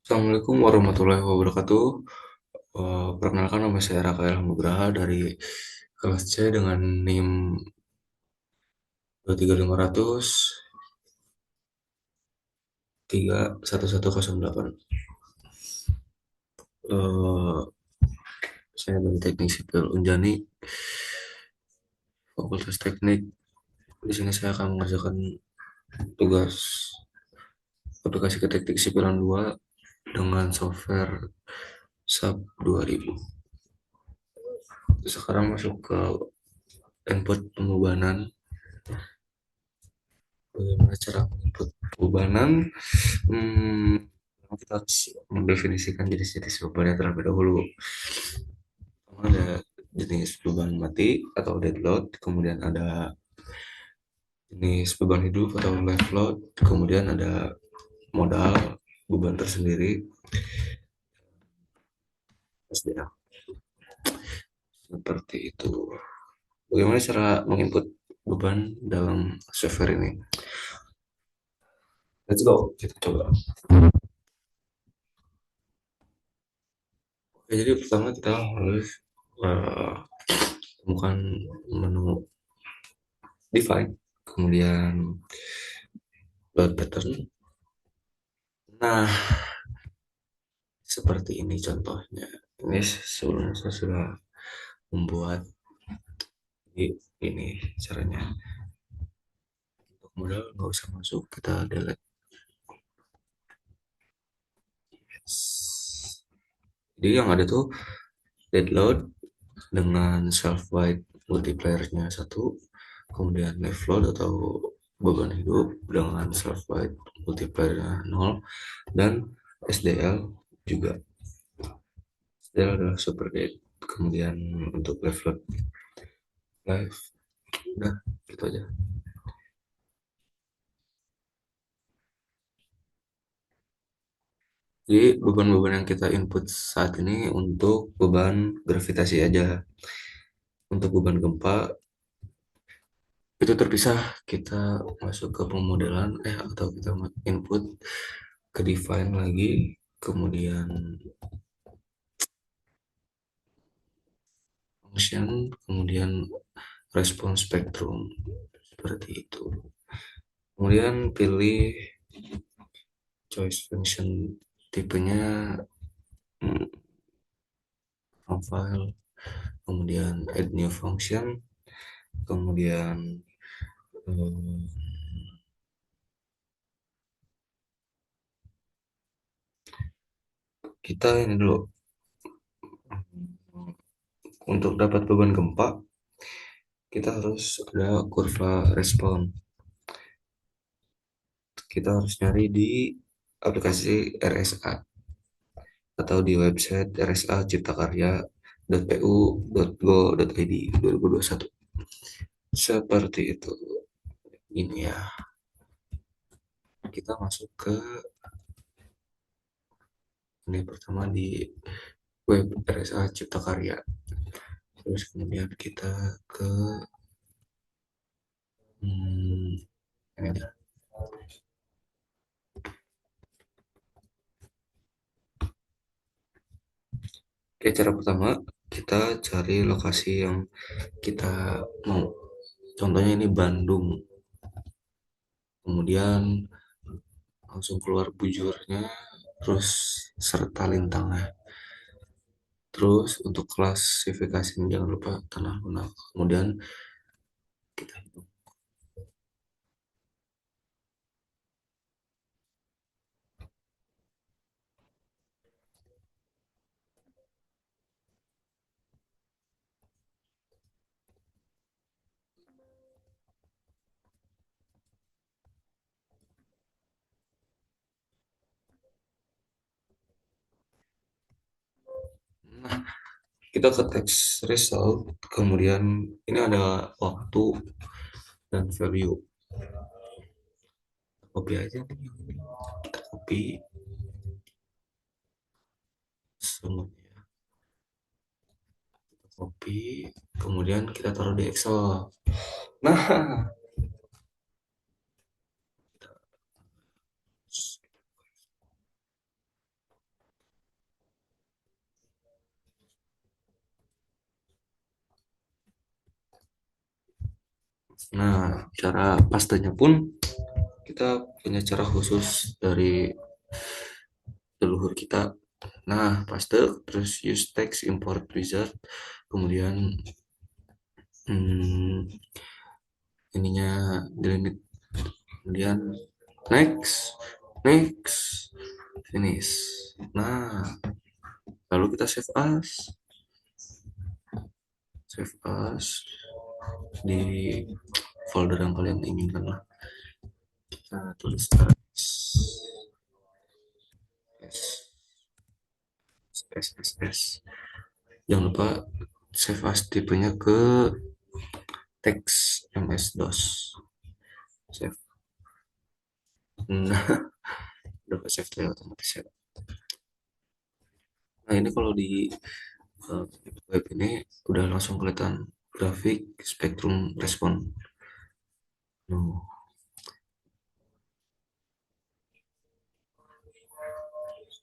Assalamualaikum warahmatullahi wabarakatuh. Perkenalkan nama saya Rakael Nugraha dari kelas C dengan NIM 23500 31108. Eh, saya dari Teknik Sipil Unjani, Fakultas Teknik. Di sini saya akan mengerjakan tugas aplikasi keteknik sipilan 2 dengan software SAP 2000. Sekarang masuk ke input pembebanan. Bagaimana cara menginput pembebanan? Hmm, kita harus mendefinisikan jenis-jenis bebannya terlebih dahulu. Ada jenis beban mati atau dead load, kemudian ada jenis beban hidup atau live load, kemudian ada modal beban tersendiri, SDA. Seperti itu. Bagaimana cara menginput beban dalam software ini? Let's go, kita coba. Oke, jadi pertama kita harus uh, temukan menu define, kemudian load pattern. Nah, seperti ini contohnya. Ini sebelumnya saya sudah membuat. Jadi ini caranya. Untuk modal nggak usah masuk, kita delete. Jadi yang ada tuh dead load dengan self weight multiplier-nya satu, kemudian live load atau beban hidup dengan self weight multiplier-nya 0, dan SDL juga. SDL adalah super dead. Kemudian untuk live load live, udah gitu aja. Jadi beban-beban yang kita input saat ini untuk beban gravitasi aja. Untuk beban gempa itu terpisah, kita masuk ke pemodelan atau kita input ke define lagi, kemudian function, kemudian respon spektrum seperti itu. Kemudian pilih choice function, tipenya profile, kemudian add new function, kemudian eh, kita ini dulu. Untuk dapat beban gempa, kita harus ada kurva respon. Kita harus nyari di aplikasi RSA atau di website rsaciptakarya.pu.go.id 2021. Seperti itu. Ini ya. Kita masuk ke ini pertama di web RSA Cipta Karya. Terus kemudian kita ke hmm, ini. Oke, cara pertama kita cari lokasi yang kita mau. Contohnya ini Bandung. Kemudian langsung keluar bujurnya, terus serta lintangnya. Terus untuk klasifikasi jangan lupa tanah lunak. Kemudian kita hitung. Nah, kita ke text result, kemudian ini ada waktu dan value. Copy aja nih. Kita copy semuanya. Copy, kemudian kita taruh di Excel. Nah, Nah, cara pastanya pun kita punya cara khusus dari leluhur kita. Nah, paste terus use text import wizard, kemudian hmm, ininya delimit, kemudian next, next, finish. Nah, lalu kita save as di folder yang kalian inginkan lah. Kita tulis s s. Jangan lupa save as tipenya ke teks MS-DOS. Save. Nah, udah ke save ya otomatis ya. Nah, ini kalau di uh, web ini udah langsung kelihatan grafik spektrum respon. Nah,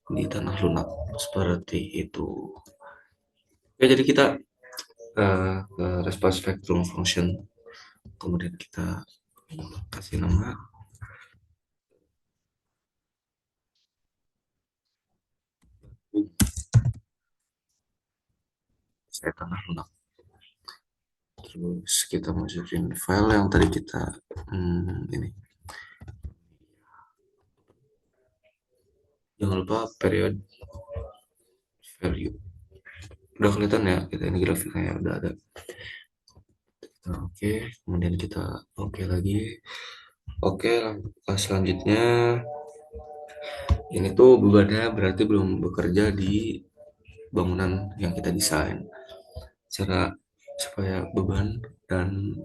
di tanah lunak seperti itu. Oke, jadi kita ke response spectrum function, kemudian kita kasih nama saya tanah lunak. Terus kita masukin file yang tadi kita ini. Jangan lupa period value. Udah kelihatan ya, kita ini grafiknya ya, udah ada. Nah, oke, kemudian kita oke lagi. Oke, selanjutnya ini tuh bebannya berarti belum bekerja di bangunan yang kita desain. Cara supaya beban dan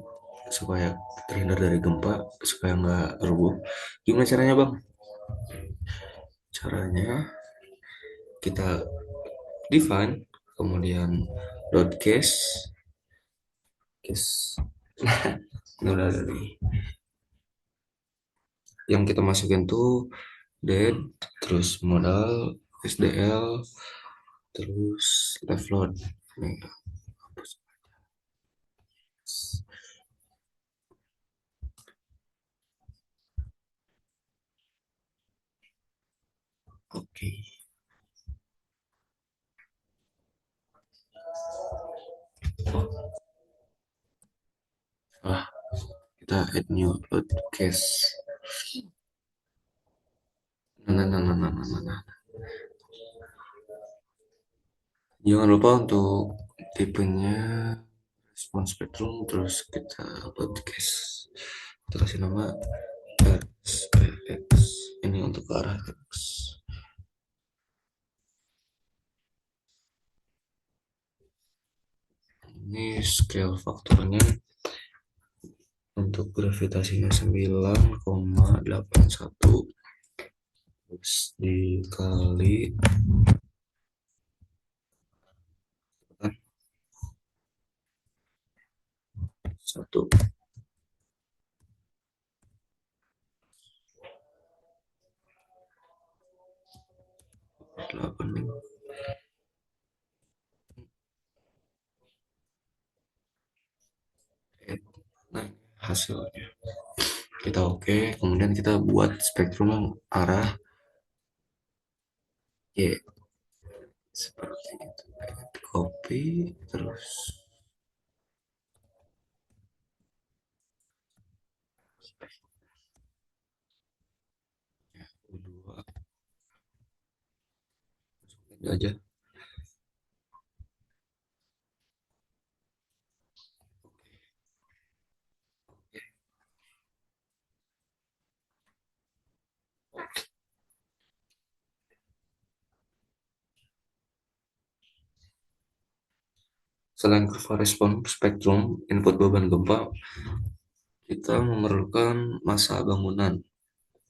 supaya terhindar dari gempa, supaya nggak rubuh. Gimana caranya, Bang? Caranya kita define, kemudian dot case, ini udah ada nih. Yang kita masukin tuh dead, terus modal, SDL, terus left load. Nih, oke. Ah, kita add new load case. Nah. Jangan lupa untuk tipenya respon spektrum, terus kita podcast, kita kasih nama RSPX, ini untuk ke arah X. Ini scale faktornya untuk gravitasinya 9,81, terus dikali satu 8. Nah, hasilnya kita oke, kemudian kita buat spektrum yang arah Y seperti itu. Copy terus U2 ini aja. Selain kurva respon spektrum input beban gempa, kita memerlukan massa bangunan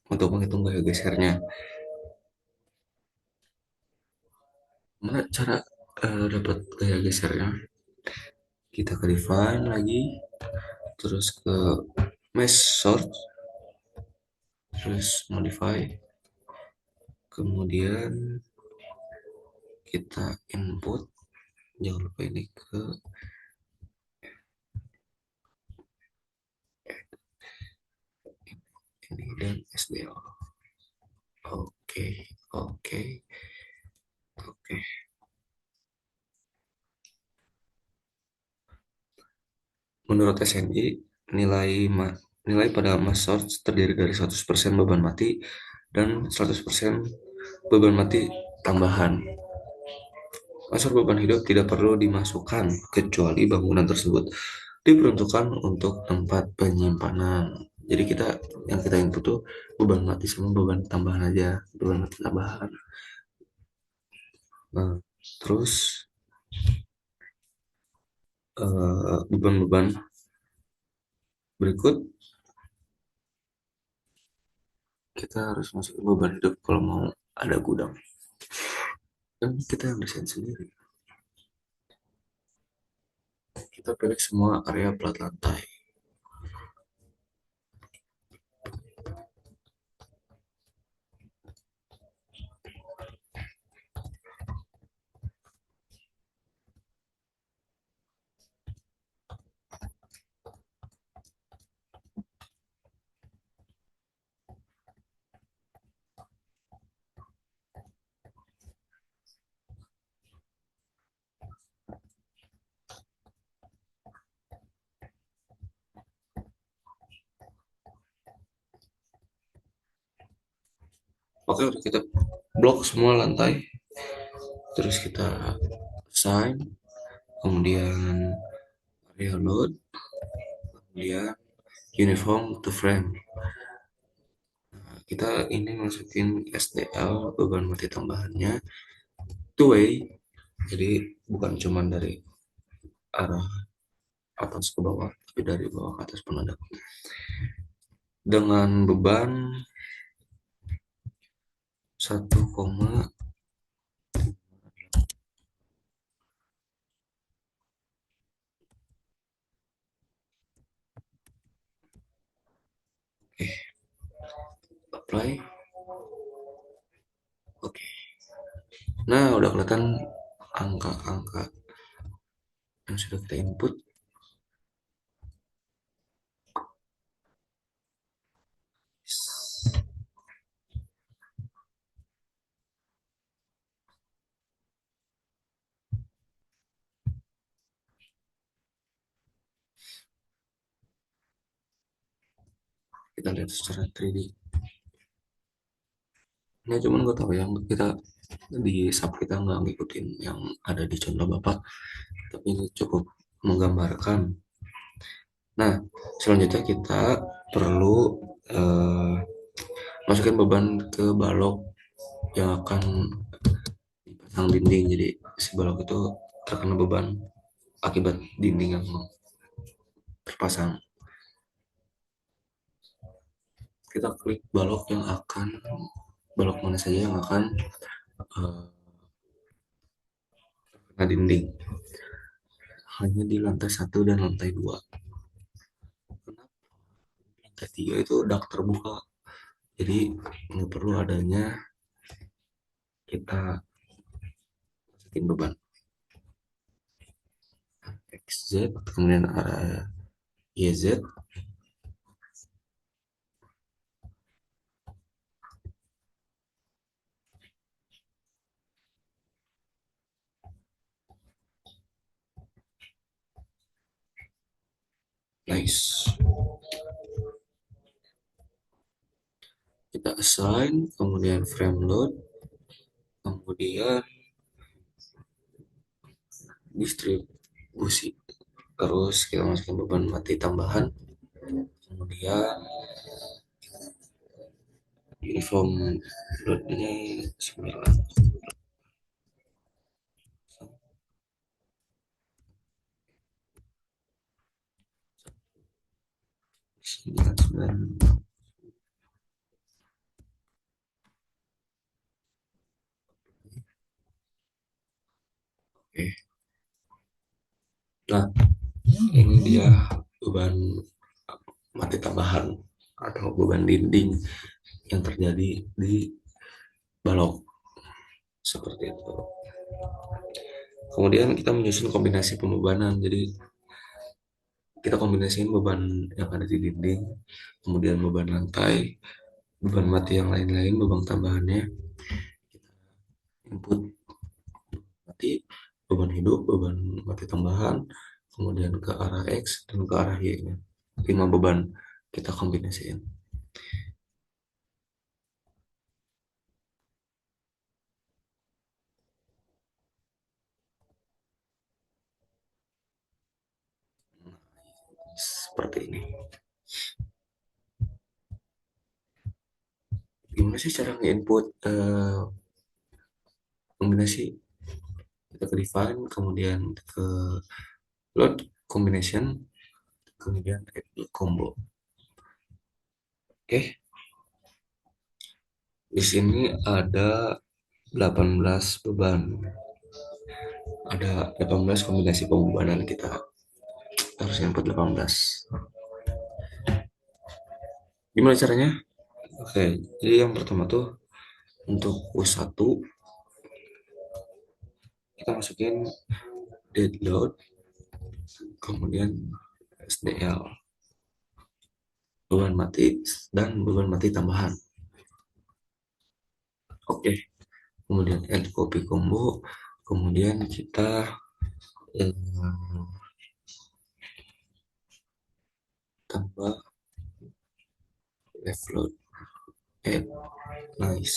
untuk menghitung gaya gesernya. Mana cara dapat gaya gesernya? Kita ke define lagi, terus ke mesh source, terus modify, kemudian kita input, jangan lupa ini ke ini dan SDL. Oke, oke, oke. Menurut SNI, nilai pada mass source terdiri dari 100% beban mati dan 100% beban mati tambahan. Unsur beban hidup tidak perlu dimasukkan kecuali bangunan tersebut diperuntukkan untuk tempat penyimpanan. Jadi yang kita input tuh beban mati sama beban tambahan aja, beban mati tambahan. Nah, terus beban-beban berikut kita harus masukin beban hidup kalau mau ada gudang. Dan kita yang desain sendiri. Kita pilih semua area plat lantai. Oke, udah kita blok semua lantai. Terus kita assign, kemudian area load, kemudian uniform to frame. Kita ini masukin SDL beban mati tambahannya two way, jadi bukan cuma dari arah atas ke bawah tapi dari bawah ke atas pun ada, dengan beban 1, apply. Oke, nah udah kelihatan angka-angka yang sudah kita input. Kita lihat secara 3D. Nah cuman gue tahu yang kita di sub kita nggak ngikutin yang ada di contoh bapak, tapi ini cukup menggambarkan. Nah selanjutnya kita perlu eh, masukin beban ke balok yang akan dipasang dinding. Jadi si balok itu terkena beban akibat dinding yang terpasang. Kita klik balok mana saja yang akan uh, kena dinding. Hanya di lantai 1 dan lantai 2. Lantai 3 itu dak terbuka. Jadi nggak perlu adanya kita masukin beban. XZ, kemudian area YZ. Nice. Kita assign, kemudian frame load, kemudian distribusi. Terus kita masukin beban mati tambahan, kemudian uniform load ini 9, 9, 9. Oke. Nah, ini dia beban mati tambahan atau beban dinding yang terjadi di balok seperti itu. Kemudian kita menyusun kombinasi pembebanan. Jadi kita kombinasiin beban yang ada di dinding, kemudian beban lantai, beban mati yang lain-lain, beban tambahannya, input mati, beban hidup, beban mati tambahan, kemudian ke arah X dan ke arah Y-nya. 5 beban kita kombinasiin. Seperti ini. Gimana sih cara nge-input kombinasi? Kita ke define, kemudian ke load combination, kemudian add combo. Oke, di sini ada 18 beban. Ada 18 kombinasi pembebanan kita. Harus input 18. Gimana caranya? Oke, jadi yang pertama tuh untuk U1 kita masukin dead load, kemudian SDL, beban mati dan beban mati tambahan. Oke, kemudian add copy combo, kemudian kita eh, tambah left load, add nice.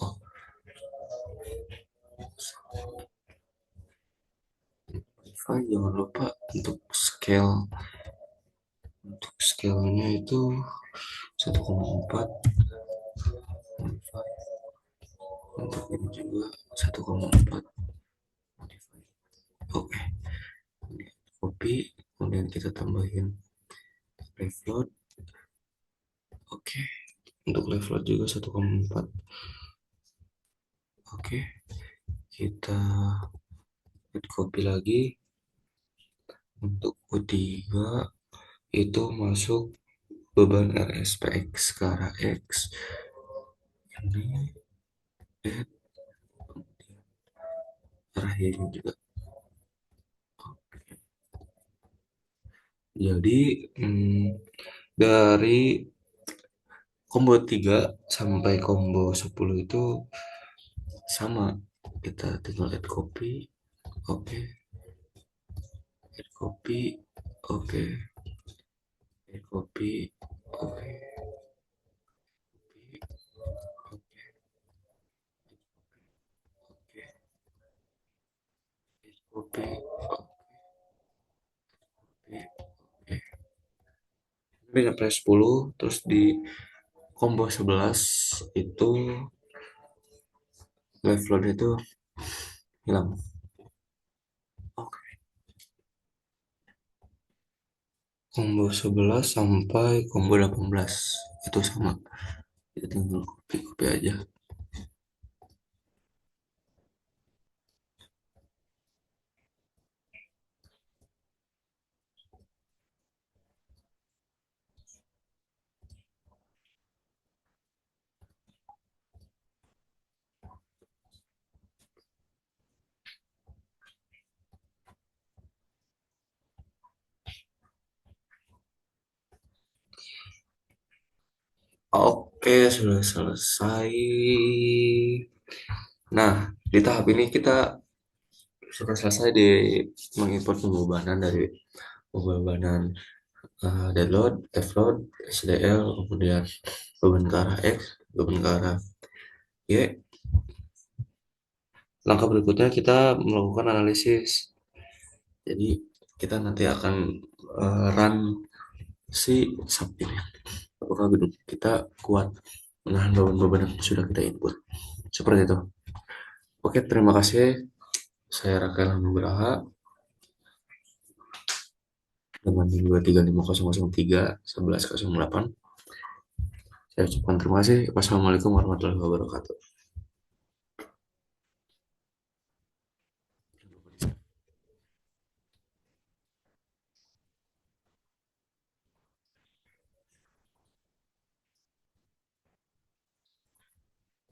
Oh, fine, jangan lupa untuk scale-nya itu 1,4, untuk ini juga 1,4. Oke, copy, kemudian kita tambahin left load. Oke, untuk left load juga 1,4. Oke, kita add copy lagi. Untuk U3 itu masuk beban RSPX ke arah X. Ini add arah Y juga. Jadi dari combo 3 sampai combo 10 itu sama. Kita tinggal add copy. Oke. Add copy. Oke. Add copy. Oke. Oke. Oke. Ini sampai 10, terus di combo 11 itu live load itu hilang. Oke. Combo 11 sampai combo 18 itu sama. Kita tinggal copy aja. Oke, sudah selesai. Nah, di tahap ini kita sudah selesai di mengimport pembebanan dari pembebanan deadload, fload, SDL, kemudian beban ke arah X, beban ke arah Y. Langkah berikutnya kita melakukan analisis. Jadi kita nanti akan run si sub ini. Apakah gedung kita kuat menahan beban-beban yang sudah kita input. Seperti itu. Oke, terima kasih. Saya Rafael Nugraha dengan 23500311008. Saya ucapkan terima kasih. Wassalamualaikum warahmatullahi wabarakatuh.